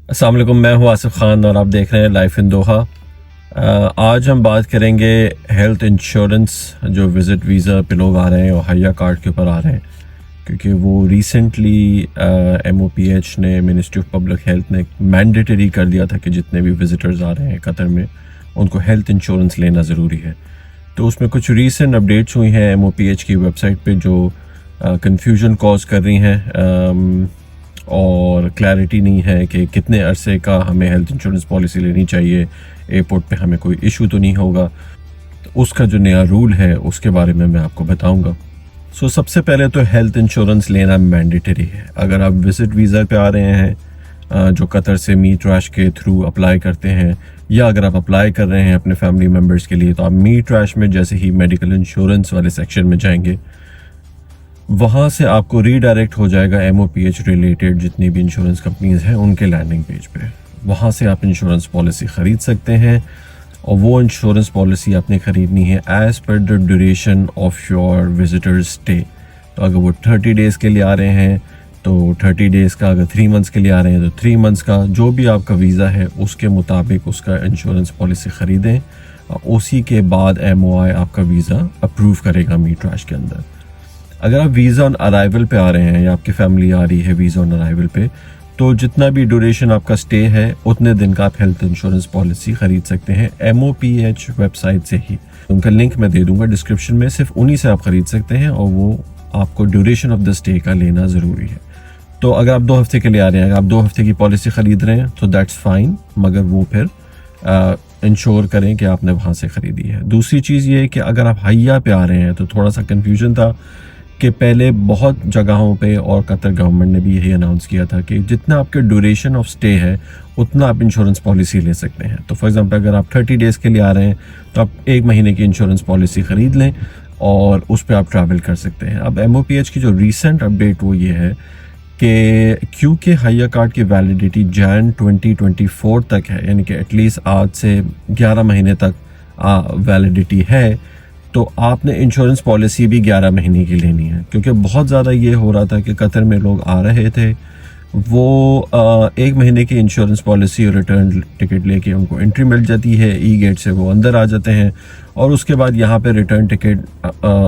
अस्सलाम वालेकुम, मैं हूं आसिफ खान और आप देख रहे हैं लाइफ इन दोहा। आज हम बात करेंगे हेल्थ इंश्योरेंस जो विज़िट वीज़ा पे लोग आ रहे हैं और हया कार्ड के ऊपर आ रहे हैं, क्योंकि वो रिसेंटली MOPH ने, मिनिस्ट्री ऑफ पब्लिक हेल्थ ने मैंडेटरी कर दिया था कि जितने भी विज़िटर्स आ रहे हैं कतर में उनको हेल्थ इंश्योरेंस लेना ज़रूरी है। तो उसमें कुछ रीसेंट अपडेट्स हुई हैं MOPH की वेबसाइट पे जो कंफ्यूजन कॉज कर रही हैं, और क्लैरिटी नहीं है कि कितने अरसे का हमें हेल्थ इंश्योरेंस पॉलिसी लेनी चाहिए, एयरपोर्ट पे हमें कोई इशू तो नहीं होगा। तो उसका जो नया रूल है उसके बारे में मैं आपको बताऊंगा। सबसे पहले तो हेल्थ इंश्योरेंस लेना मैंडेटरी है। अगर आप विजिट वीज़ा पे आ रहे हैं जो कतर से मीट रैश के थ्रू अप्लाई करते हैं, या अगर आप अप्लाई कर रहे हैं अपने फैमिली मेम्बर्स के लिए, तो आप मीट रैश में जैसे ही मेडिकल इंश्योरेंस वाले सेक्शन में जाएंगे, वहाँ से आपको रीडायरेक्ट हो जाएगा MOPH रिलेटेड जितनी भी इंश्योरेंस कंपनीज हैं उनके लैंडिंग पेज पे। वहाँ से आप इंश्योरेंस पॉलिसी ख़रीद सकते हैं, और वो इंश्योरेंस पॉलिसी आपने ख़रीदनी है as per the duration of your visitors stay. तो अगर वो 30 डेज़ के लिए आ रहे हैं तो 30 डेज़ का, अगर 3 मंथ्स के लिए आ रहे हैं तो 3 मंथ्स का, जो भी आपका वीज़ा है उसके मुताबिक उसका इंश्योरेंस पॉलिसी ख़रीदें। उसी के बाद MOI आपका वीज़ा अप्रूव करेगा मीट रैश के अंदर। अगर आप वीज़ा ऑन अराइवल पे आ रहे हैं या आपकी फैमिली आ रही है वीज़ा ऑन अराइवल पे, तो जितना भी ड्यूरेशन आपका स्टे है उतने दिन का आप हेल्थ इंश्योरेंस पॉलिसी ख़रीद सकते हैं MOPH वेबसाइट से ही। उनका लिंक मैं दे दूंगा डिस्क्रिप्शन में, सिर्फ उन्हीं से आप ख़रीद सकते हैं, और वो आपको ड्यूरेशन ऑफ द स्टे का लेना ज़रूरी है। तो अगर आप 2 हफ्ते के लिए आ रहे हैं, अगर आप 2 हफ्ते की पॉलिसी ख़रीद रहे हैं तो दैट्स फाइन, मगर वो फिर इंश्योर करें कि आपने वहाँ से ख़रीदी है। दूसरी चीज़ ये है कि अगर आप हया पे आ रहे हैं तो थोड़ा सा कन्फ्यूजन था कि पहले बहुत जगहों पे, और कतर गवर्नमेंट ने भी यही अनाउंस किया था कि जितना आपके ड्यूरेशन ऑफ स्टे है उतना आप इंश्योरेंस पॉलिसी ले सकते हैं। तो फॉर एग्जांपल अगर आप 30 डेज़ के लिए आ रहे हैं तो आप 1 महीने की इंश्योरेंस पॉलिसी ख़रीद लें और उस पर आप ट्रैवल कर सकते हैं। अब MOPH की जो रीसेंट अपडेट वो ये है कि क्योंकि हया कार्ड की वैलिडिटी जैन 2024 तक है, यानी कि एटलीस्ट आज से 11 महीने तक वैलिडिटी है, तो आपने इंश्योरेंस पॉलिसी भी 11 महीने की लेनी है। क्योंकि बहुत ज़्यादा ये हो रहा था कि कतर में लोग आ रहे थे, वो 1 महीने की इंश्योरेंस पॉलिसी और रिटर्न टिकट लेके उनको एंट्री मिल जाती है, गेट से वो अंदर आ जाते हैं, और उसके बाद यहाँ पे रिटर्न टिकट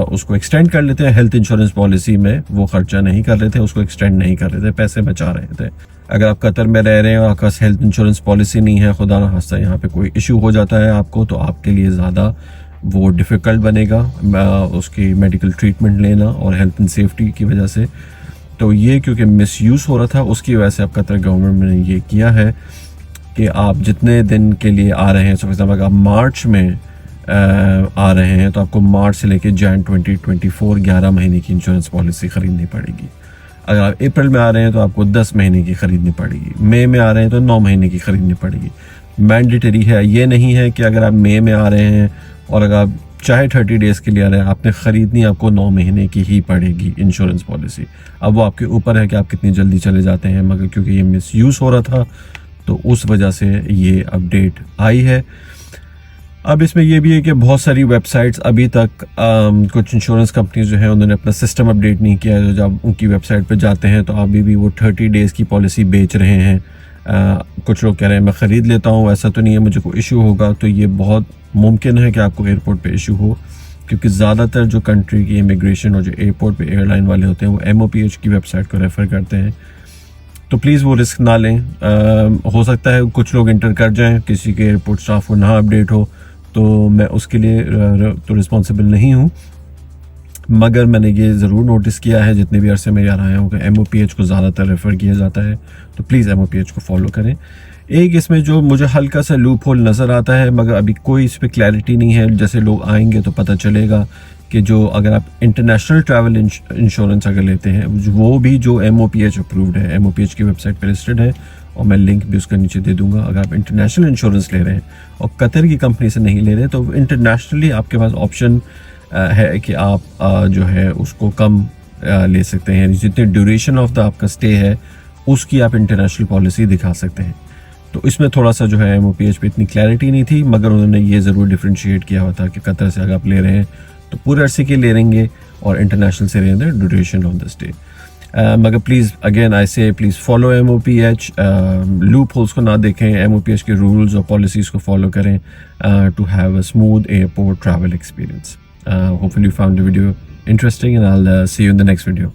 उसको एक्सटेंड कर लेते हैं। हेल्थ इंश्योरेंस पॉलिसी में वो खर्चा नहीं कर रहे थे, उसको एक्सटेंड नहीं कर रहे थे, पैसे बचा रहे थे। अगर आप कतर में रह रहे हैं और आपका हेल्थ इंश्योरेंस पॉलिसी नहीं है, खुदा न खास्ता यहाँ पे कोई इशू हो जाता है आपको, तो आपके लिए ज़्यादा वो डिफ़िकल्ट बनेगा उसकी मेडिकल ट्रीटमेंट लेना, और हेल्थ एंड सेफ्टी की वजह से। तो ये क्योंकि मिसयूज़ हो रहा था उसकी वजह से अब कतर गवर्नमेंट ने ये किया है कि आप जितने दिन के लिए आ रहे हैं, फॉर एग्जाम्पल अगर आप मार्च में आ रहे हैं तो आपको मार्च से लेकर जैन 2024 11 महीने की इंश्योरेंस पॉलिसी ख़रीदनी पड़ेगी। अगर आप अप्रैल में आ रहे हैं तो आपको 10 महीने की ख़रीदनी पड़ेगी। मई में आ रहे हैं तो 9 महीने की ख़रीदनी पड़ेगी। मैंडेटरी है, ये नहीं है कि अगर आप मई में आ रहे हैं और अगर आप चाहे 30 डेज़ के लिए आ रहे हैं, आपने ख़रीदनी आपको 9 महीने की ही पड़ेगी इंश्योरेंस पॉलिसी। अब वो आपके ऊपर है कि आप कितनी जल्दी चले जाते हैं, मगर क्योंकि ये मिसयूज़ हो रहा था तो उस वजह से ये अपडेट आई है। अब इसमें यह भी है कि बहुत सारी वेबसाइट्स अभी तक कुछ इंश्योरेंस कंपनीज जो हैं उन्होंने अपना सिस्टम अपडेट नहीं किया है। जब उनकी वेबसाइट पर जाते हैं तो अभी भी वो 30 डेज़ की पॉलिसी बेच रहे हैं। कुछ लोग कह रहे हैं मैं ख़रीद लेता हूँ, ऐसा तो नहीं है मुझे कोई इशू होगा। तो ये बहुत मुमकिन है कि आपको एयरपोर्ट पे इशू हो, क्योंकि ज़्यादातर जो कंट्री की इमिग्रेशन और जो एयरपोर्ट पे एयरलाइन वाले होते हैं वो MOPH की वेबसाइट को रेफ़र करते हैं। तो प्लीज़ वो रिस्क ना लें। हो सकता है कुछ लोग इंटर कर जाएं, किसी के एयरपोर्ट स्टाफ को ना अपडेट हो, तो मैं उसके लिए तो रिस्पॉन्सिबल नहीं हूँ, मगर मैंने ये ज़रूर नोटिस किया है जितने भी अरसे में यार आया हूँ कि MOPH को ज़्यादातर रेफ़र किया जाता है। तो प्लीज़ MOPH को फॉलो करें। एक इसमें जो मुझे हल्का सा लूप होल नज़र आता है, मगर अभी कोई इस पर क्लैरिटी नहीं है। जैसे लोग आएंगे तो पता चलेगा कि जो अगर आप इंटरनेशनल ट्रैवल इंश्योरेंस अगर लेते हैं, वो भी जो MOPH अप्रूव्ड है, MOPH की वेबसाइट पर लिस्टेड है, और मैं लिंक भी उसका नीचे दे दूंगा। अगर आप इंटरनेशनल इंश्योरेंस ले रहे हैं और कतर की कंपनी से नहीं ले रहे, तो इंटरनेशनली आपके पास ऑप्शन है कि आप जो है उसको कम ले सकते हैं। जितने ड्यूरेशन ऑफ द आपका स्टे है उसकी आप इंटरनेशनल पॉलिसी दिखा सकते हैं। तो इसमें थोड़ा सा जो है MOPH पे इतनी क्लैरिटी नहीं थी, मगर उन्होंने ये ज़रूर डिफ्रेंशिएट किया हुआ था कि कतर से अगर आप ले रहे हैं तो पूरे अरसे के ले लेंगे, और इंटरनेशनल से ले रहे हैं ड्यूरेशन ऑफ द स्टे। मगर प्लीज़ अगेन आई से please follow MOPH, loop holes को ना देखें, MOPH के रूल्स और पॉलिसीज़ को फॉलो करें to have a smooth airport travel experience. Hopefully you found the video interesting, and I'll see you in the next video.